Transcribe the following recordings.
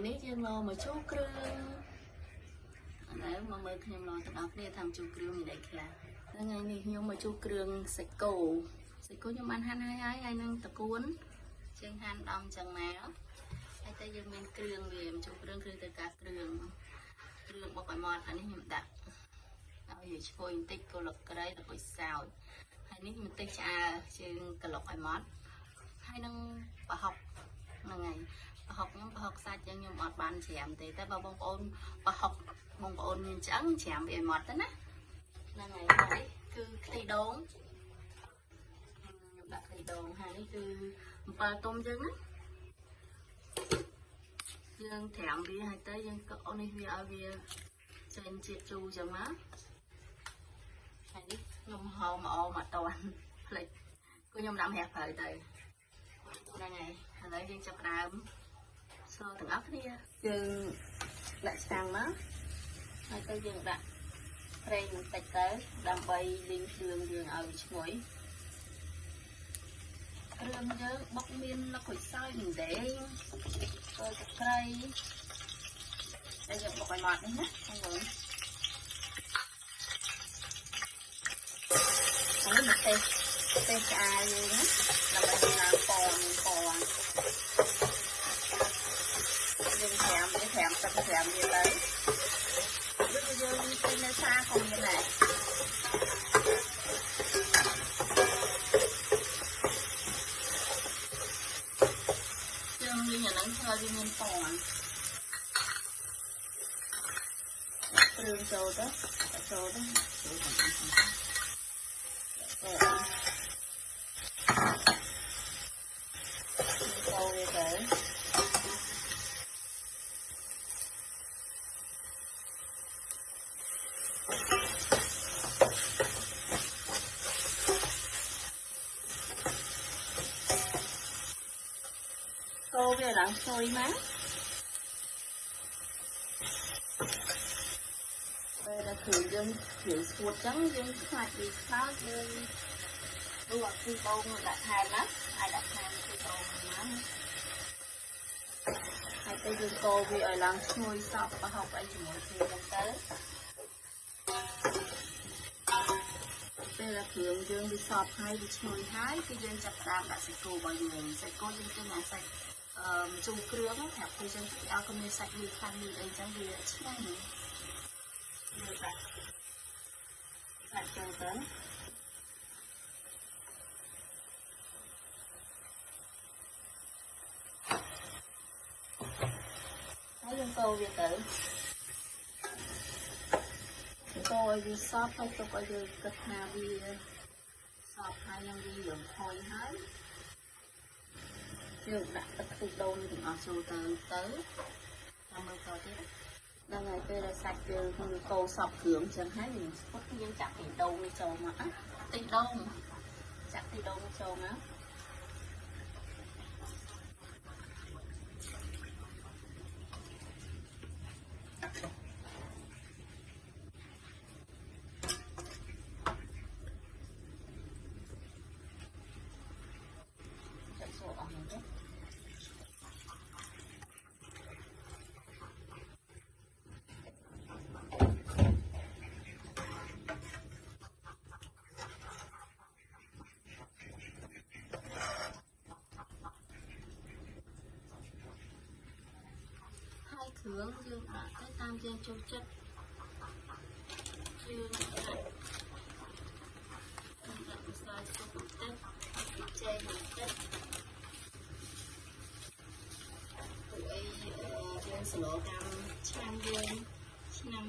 នេះយើងមកជូរគ្រឿងឥឡូវមកមើលខ្ញុំឡទាំងអស់គ្នាធ្វើជូរគ្រឿងមានអីខ្លះថ្ងៃនេះខ្ញុំមកជូរគ្រឿងសាច់គោខ្ញុំបានហាន់ហើយនឹងតកួនជើងហាន់ដំចឹងមកហើយតែយើងមានគ្រឿងវាជូរគ្រឿងទៅការគ្រឿងបុកឲ្យម៉ត់អានេះខ្ញុំដាក់ឲ្យវាឈ្ងុយបន្តិចគល់លក្រៃទៅពុយសោតហើយនេះបន្តិចឆ្អើរជើងក្លុកឲ្យម៉ត់ហើយនឹងប្រហុកហ្នឹងហើយប្រហុកខ្ញុំប្រហុកសាច់ចឹងខ្ញុំអត់បានច្រាមទេតែបើបងប្អូនប្រហុកបងប្អូនមានឆ្អឹងច្រាមវាឲ្យម៉ត់ទៅណាហ្នឹងហើយនេះគឺខ្ទិះដូងខ្ញុំដាក់ខ្ទិះដូងហើយនេះគឺអំពិលទុំចឹងណាយើងត្រាំវាហើយទៅយើងកក់នេះវាឲ្យវាចេញជាតិជូរចឹងមកហើយនេះខ្ញុំហៅមកអត់តាន់ផ្លេចគឺខ្ញុំដាំរះព្រៅទៅហ្នឹងហើយឥឡូវយើងចាប់ដើមសទាំងអស់គ្នាយើងដាក់ឆ្នាំងមកហើយទៅយើងដាក់ប្រេងបន្តិចទៅដើម្បីលីងគ្រឿងយើងឲ្យឈ្ងុយគ្រឿងយើងបុកមានលក្ខណៈសើចមិនដែរចូលទឹកត្រីហើយយើងបុកឲ្យម៉ត់នេះណាបងប្អូនហើយមកទេសឆ្អើរយើងណាដើម្បីឲ្យឡើងពណ៌យើងត្រាំទឹកត្រាំវាទៅដូចយើងពេញនៅសាក៏មានដែរយើងមានអាហ្នឹងធ្វើឲ្យវាមានពណ៌គ្រឿងចូលទៅចូលវាទៅវាឡើងស្រួយមកពេលដែលគ្រឿងយើងស្ងួតចឹងយើងខ្លាចវាខ្លោចយើងដួសខ្ទិះដូងដាក់ថែមណាហើយដាក់ថែមខ្ទិះដូងណាហើយទៅយើងកូរវាឲ្យឡើងស្ងួយសព្វប្រហុកអីជាមួយគ្នាហ្នឹងទៅពេលដែលគ្រឿងយើងវាសព្វហើយវាឈ្ងុយហើយគឺយើងចាប់ផ្ដើមដាក់សាច់គោរបស់យើងសាច់គោយើងទិញអាសាច់ជុំគ្រឿងប្រាប់គឺយើងឲ្យក៏មានសាច់វាខ្លាំងមានអីចឹងវាឆ្ងាញ់យើងដាក់សាច់ចូលទៅហើយយើងកូរវាទៅកូរឲ្យវាសព្វហើយទុកឲ្យយើងគិតថាវាសព្វហើយនឹងវាយើងផុយហើយយើងដាក់ទឹកខ្ទិះដូងទាំងអស់ចូលទៅតាមមើលតទៀតដល់ហើយពេលដែលសាច់យើងកូរសព្វគ្រឿងចឹងហើយយើងស្ពុតយើងចាក់ខ្ទិះដូងនេះចូលមកខ្ទិះដូងចាក់ខ្ទិះដូងចូលមកគ្រឿងយើងដាក់ទៅតាមយើងចូលចិត្តយើងដាក់ម្សៅស៊ុបបន្តិចចេកបន្តិចពួកអីយើងស្លតាមឆ្នាំយើងឆ្នាំ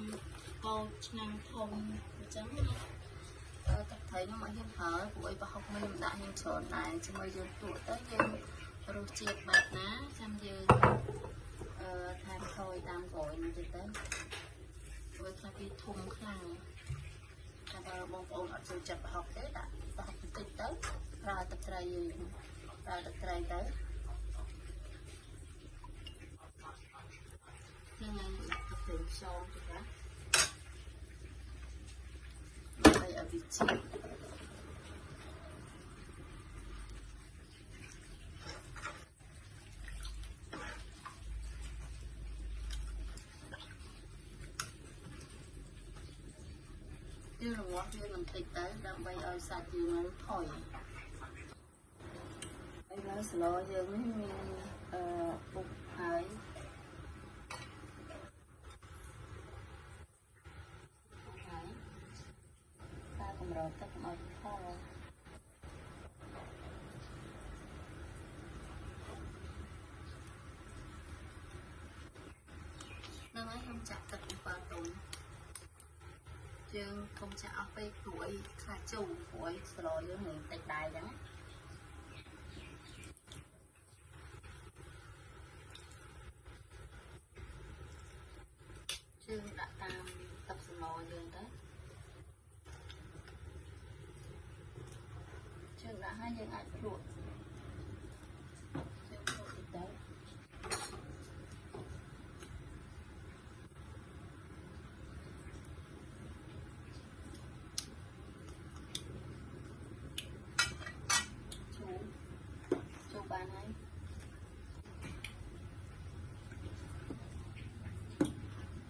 កោឆ្នាំធំអញ្ចឹងទឹកត្រីនោះមកយើងប្រើពួកអីប្រហុកមិនដាក់យើងច្រើនដែរជាមួយយើងលក់ទៅយើងរសជាតិបែបណាចាំយើងថែមថយតាមក្រោយនេះទៅព្រោះខ្លះវាធំខ្លាំងតែបើបងប្អូនអត់ចូលចិត្តប្រហុកទេដាក់ប្រហុកបន្តិចទៅប្រើទឹកត្រីយើងប្រើទឹកត្រីទៅហ្នឹងហើយដាក់ទឹកត្រីខ្យងទៅណាដើម្បីឲ្យវាជាតិ ហ dương là ngọt dương mình thịt tới đâm bay ở sạch dương nó thổi bây giờ sờ lo dương bụng hải ta cũng rồi ta cũng ở kho nó nói không chặt thật vào tụng dương không chặt ở đây tuổi khá chủ tuổi sờ lo dương mình tạch đài đó dương đã tam tập sờ lo dương đấy dương đã hai dương ăn chuột dương chuột đấy chú bán ấy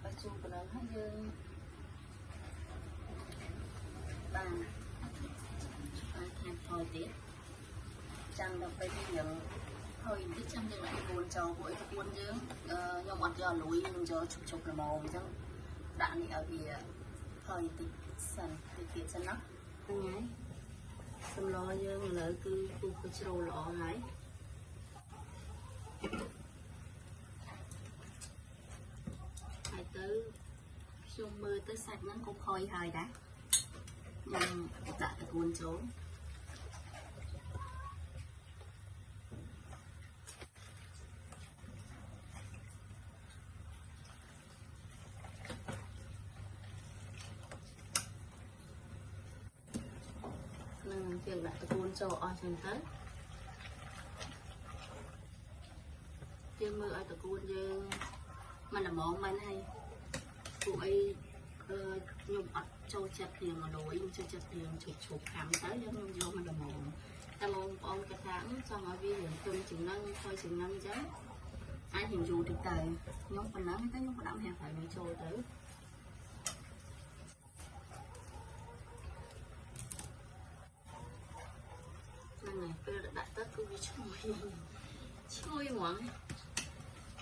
và chú của nó hai dương bàn thèm thôi tiếp chăm đọcไปที่อย่างthôi biết chăm thì lại buồn trò buổi cái buồn chứ nhưng mà giờ lùi nhưng giờ chụp chụp là màu chứ đạn thì ở vì thôi thì sần thì thiệt sần lắm nhái xong lo chứ người lợi cứ cứ trâu lọ hái phải tới chung mưa tới sạch nó cũng khôi hơi đã nhưng đã được buồn chỗ chuyện đã được buồn chỗ ở trên tới chuyện mưa ở được buồn chứ mà là món mình hay tụi ấy nhung ở châu chặt tiền mà đổi nhung châu chặt tiền chụp chụp khám tới cho nhung vô mà là món ta mong con cái tháng xong ở vì hiện cơm chừng nâng thôi chừng nâng chứ ai hiện dù được tài nhung phần nắng cái nhung phần đậm hẹp phải nói trôi tới nên này tôi đã đặt tất cứ chui mỏng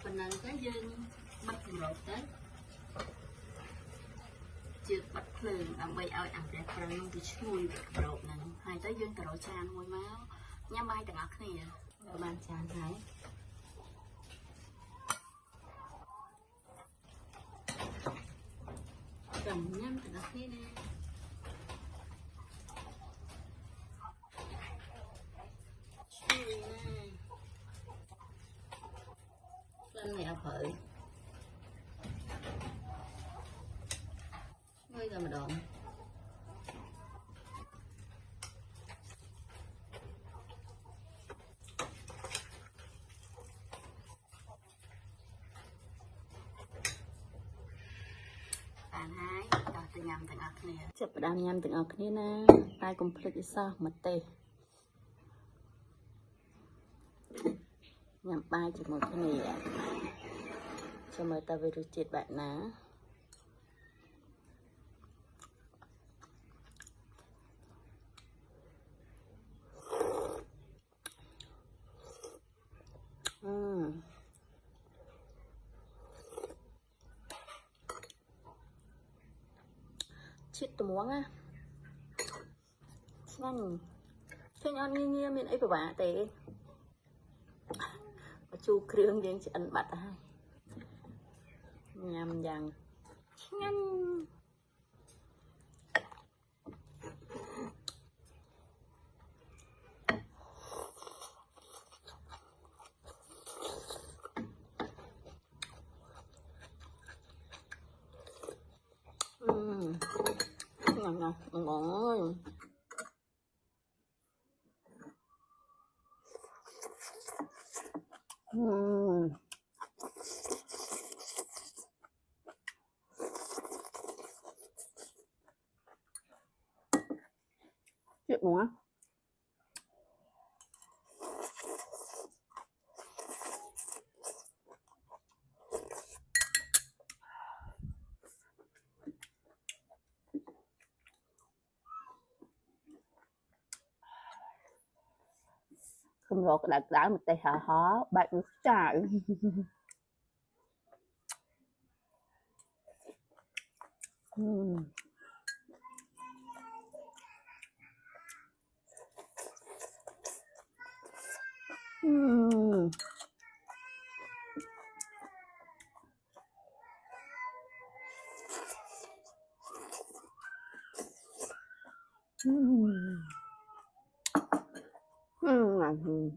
phần này cái dân bắt rồi tới chưa bắt lên làm bay ao ăn đẹp rồi nó bị chui rồi này hai tới dân từ rồi tràn môi máu nhắm bay từ ngọc này rồi bàn tràn thấy cầm nhắm từ ngọc này nè chui nè lên này ập hởi bây giờ mà đòn bạn hai đòi từ nhầm từ ngọc này chụp đam nhầm từ ngọc này nè ai cũng phải đi sao mà tê nhầm bay chỉ một cái này cho mời ta về được chết bạn ná chết tụi muốn á nhanh cho nhon như như mình ấy của bà tệ chu krương dân chị ăn bạch hai nhằm rằng nhanh ngon ngon ngon ơi chuyện đúng không Không rồi đặt đá một tay hả hó bạn nước trái. Ừm. Ừm. Ừm.